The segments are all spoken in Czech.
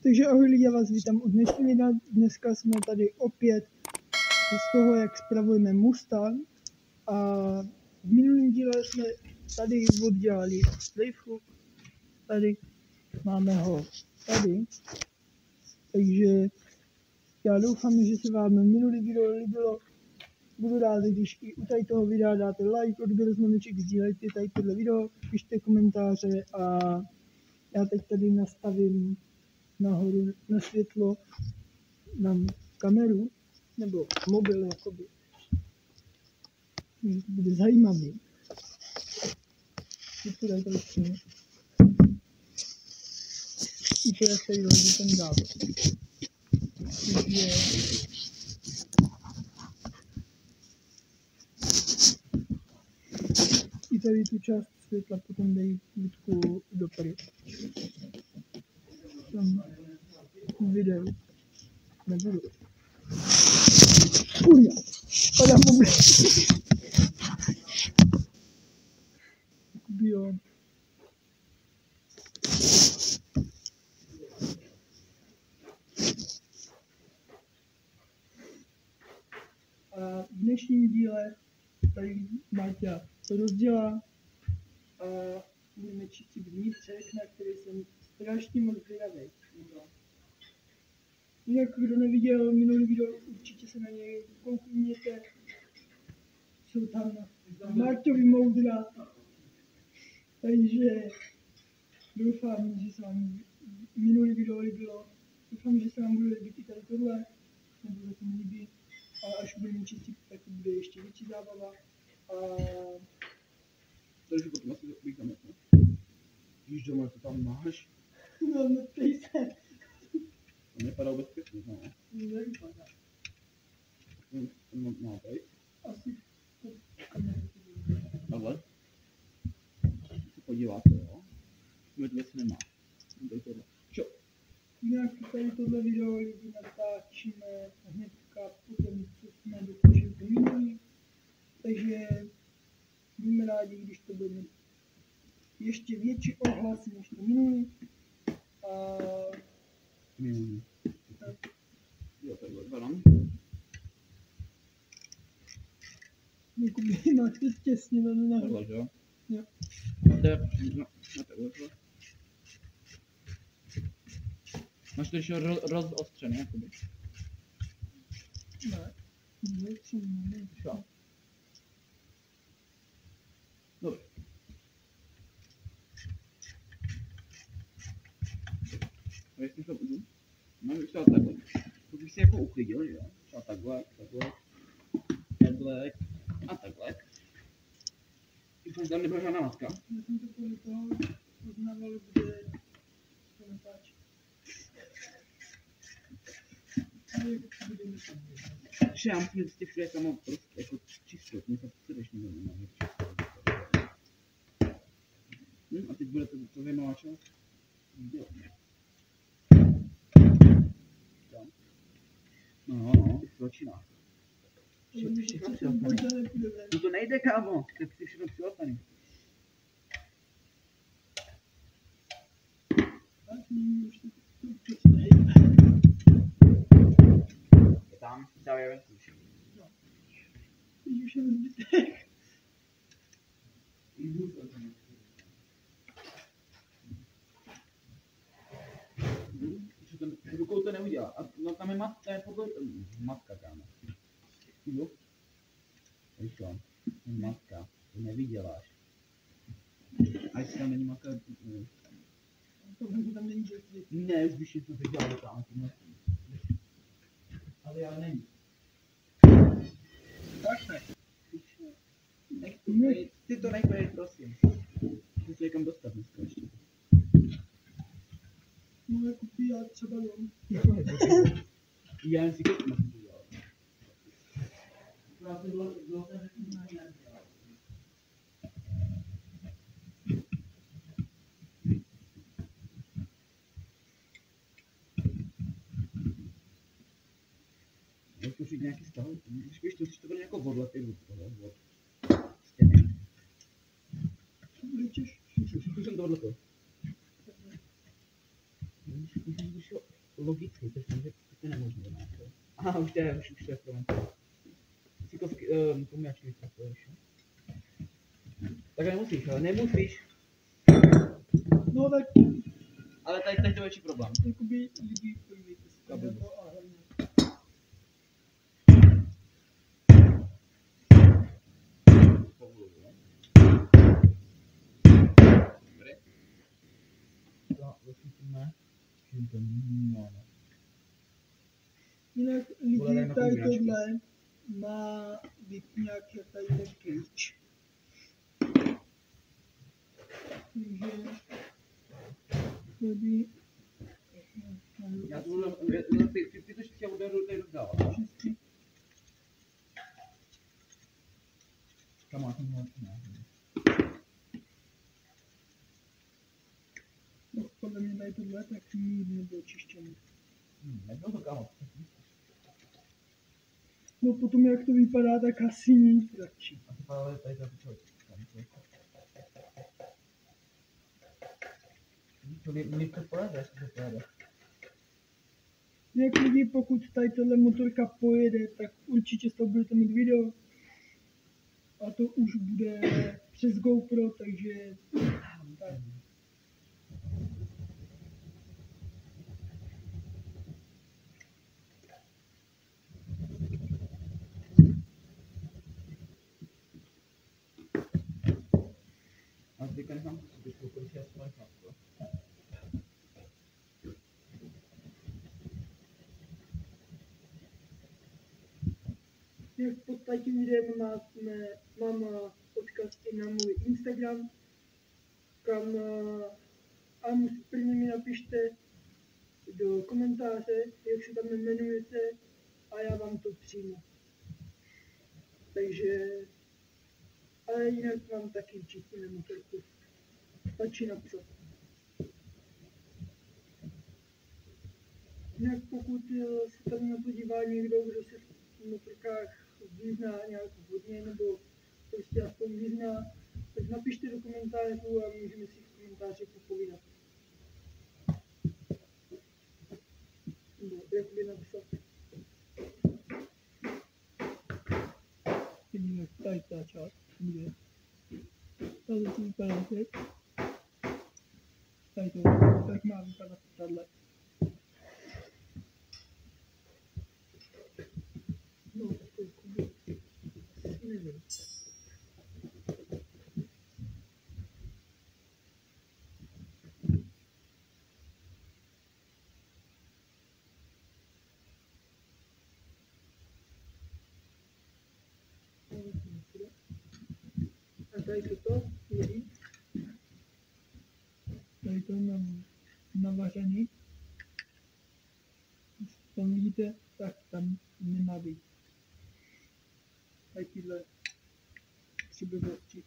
Takže ahoj lidi, já vás vítám u dnešního videa. Dneska jsme tady opět z toho, jak spravujeme Mustang. A v minulém díle jsme tady oddělali slejvku. Tady máme ho tady. Takže já doufám, že se vám minulý video líbilo. Budu rád, když i u tady toho videa dáte like, odběr, zvoneček, sdílejte tady tohle video, pište komentáře a já teď tady nastavím nahoru na světlo, dám kameru, nebo mobil jakoby. To bude zajímavý. Vždycky dají to ještě. I to jak tady dojde ten dál. Takže i tady tu část světla potom dají Vítku do pry. Tam videu nebudu. Kurňa, padám mobil. Jo. A v dnešním díle tady Máťa to rozdělá a budeme čistit vnitřek, na který jsem strašně moc zvědavý. Jinak kdo neviděl minulý video, určitě se na něj koukněte. Jsou tam Máťovi moudra. Takže doufám, že se vám minulý video líbilo. Doufám, že se vám bude líbit i tady tohle. Nebo se mi líbí. A až budeme čistit, tak bude ještě větší zábava. A Takže potom asi vykáme, ne? Víš, doma to tam máš? no, neptej se. To nepadá bezpečně, no. Nevypadá. To má tady. Asi to Takhle. Se podíváte, jo? Vedle se nemá. Tady tohle. Čo? jinak tady tohle video lidi natáčíme hnedka potom, co jsme dokončili to minulý. Takže budeme rádi, když to bude mít ještě větší ohlas než to minulý. A tak. Jo, takhle vypadám. Jakoby máš to těsně velmi nahoru. Takhle, že jo? Jo. No, takhle. Máš to ještě rozostřený, jakoby. Ne. Ne. Jo. Dobře. A jestli to budu? Mám už takhle. To bych si jako uklidil, že jo? Třeba takhle a takhle. Když tam nebyla žádná matka. Já jsem to podle toho poznával, kde to natáčí. Že já musím vždycky všude samo prostě jako čistot, mě se předešně nevím, a teď bude to zajímavá část. No, začíná. Všechno přilastaný. No to nejde, kámo, tak si všechno přilastaný. Je tam, dávě venku už. Teď už je zbytek. Rukou to neudělá. A no, tam je matka, je podle... Matka, kámo. Jo? Víško, matka, to nevyděláš. A jestli tam není matka... Tohle tam není děti. Ne, už bych to vydělal tam. Ale já není. Tak ne. Ty to nejprve, prosím. Chci se někam dostat dneska ještě. No jako já třeba jen. Já jen si kouknu, co to dělal. Já to přijde nějaký stav, když víš, to bude jako odlepit od stěny. Bude těžší. Už jsem to odlepil. Když jsem vyšel logicky, to je nemožné, ne? Aha, už to je v tom. Si to poměrčí vyskakuješ, jo? Tak nemusíš, ale nemusíš. No tak, Ale tady to je větší problém. jakoby lidi podívejte se Kabel. na to a hlavně. Povoluju, jo? Dobrý. To zasvítíme. No. Jinak lidi tady tohle má vypňák tady ten klíč. Takže tady Já to budu, ty to ještě budu tady rozdávat. Kam máš ten hlavní? No, podle mě tady tohle tak nikdy nebylo čištěný. Nebylo to kámo. No potom jak to vypadá, tak asi nic radši. A to právě tady za to mě to pojede, Jak lidi, pokud tady tohle motorka pojede, tak určitě z toho budete mít video. A to už bude přes GoPro, takže tak. A teďka nechám to si kolik je aspoň chlapko. Jak pod tím videem mám odkaz i na můj Instagram, kam a prvně mi napište do komentáře, jak se tam jmenujete a já vám to přijmu. Takže, ale jinak mám taky čistě na motorku. Stačí napsat. Jinak pokud se tam na to dívá někdo, kdo se v motorkách vyzná nějak hodně, nebo prostě aspoň vyzná, tak napište do komentářů a můžeme si v komentáři popovídat. Nebo jak by napsat. Vidíme, tady ta část bude. Tady to vypadá teď. Tady to, tak má vypadat tahle. No, tak to je asi nevím. A tady toto je víc. Tady to mám navařený. Tam vidíte, tak tam nemá být. Tady tyhle tři blbosti.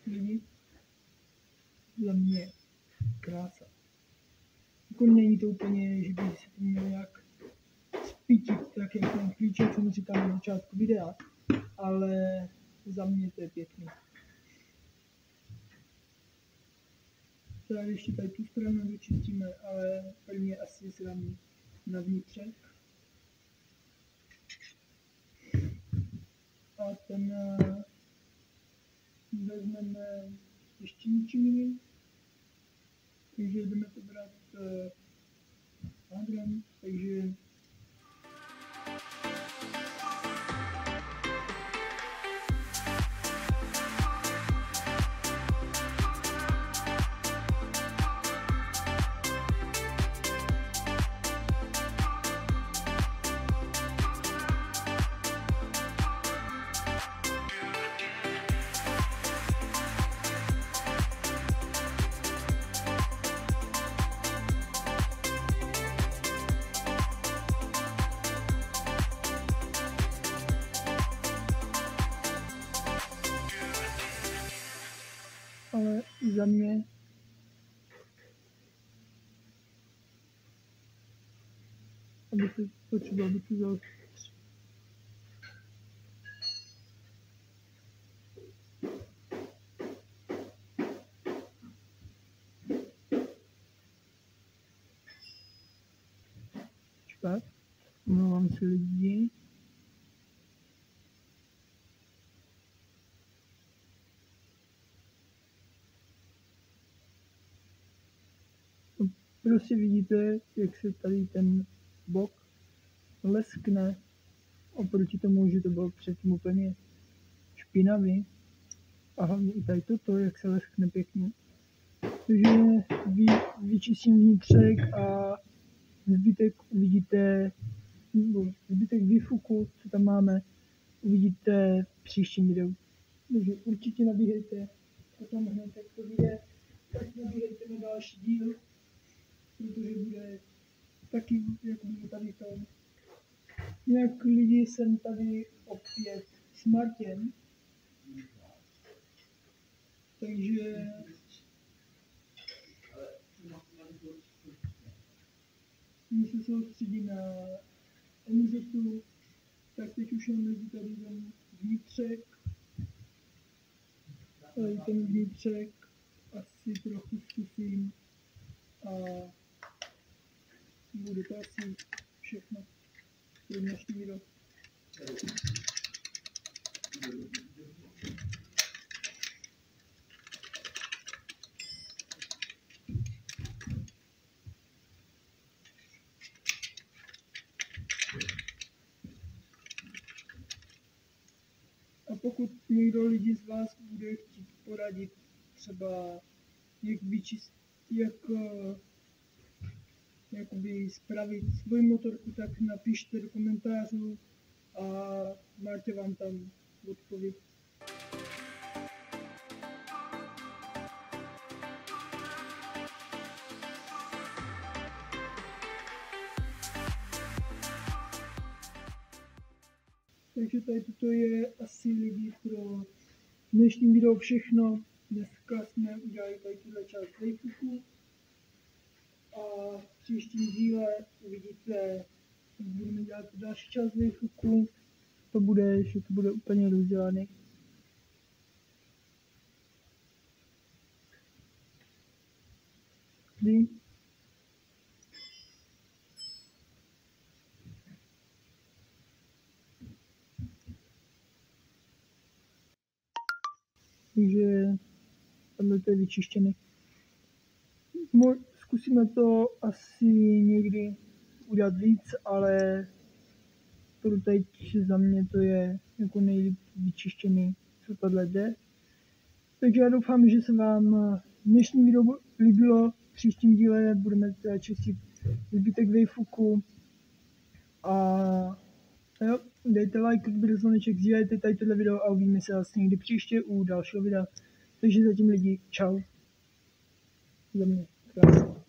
Lidi, za mě krása. Jako není to úplně, že by se to mělo nějak spítit, tak jak ten klíček, co mi říkám na začátku videa, ale za mě to je pěkný. Třeba ještě tady tu stranu vyčistíme, ale prvně asi se dám na vnitřek. A ten vezmeme ještě ničím jiným. Takže jdeme to brát nádrem, takže ale za mě aby se potřeba, aby to vzal špat. Omlouvám se lidi. Prostě vidíte, jak se tady ten bok leskne oproti tomu, že to bylo předtím úplně špinavý. A hlavně i tady toto, jak se leskne pěkně. Takže vyčistím vnitřek a zbytek uvidíte, zbytek výfuku, co tam máme, uvidíte v příštím videu. Takže určitě nabíhejte, potom hned jak to vyjde, tak nabíhejte na další díl, protože bude taky, jak bude tady to. Jinak lidi, jsem tady opět s Martěm, takže my se soustředí na MZu, tak teď už jenom lidi tady ten vnitřek, tady ten vnitřek asi trochu zkusím a bude to asi všechno pro dnešní video. A pokud někdo lidi z vás bude chtít poradit třeba jak vyčistit, jakoby spravit svoji motorku, tak napište do komentářů a Martě vám tam odpoví. Takže tady toto je asi lidi pro dnešní video všechno. Dneska jsme udělali tady tuhle část výfuku. A v příštím díle uvidíte, jak budeme dělat další část výfuku. To bude úplně rozdělaný. Takže tamhle to je vyčištěný. Zkusíme to asi někdy udělat víc, ale pro teď za mě to je jako nejlíp vyčištěný, co tohle jde. Takže já doufám, že se vám dnešní video líbilo. V příštím díle budeme teda čistit zbytek výfuku. A jo, dejte like, odběr zvoneček, sdílejte tady tohle video a uvidíme se vlastně někdy příště u dalšího videa. Takže zatím lidi, čau. Za mě krásně.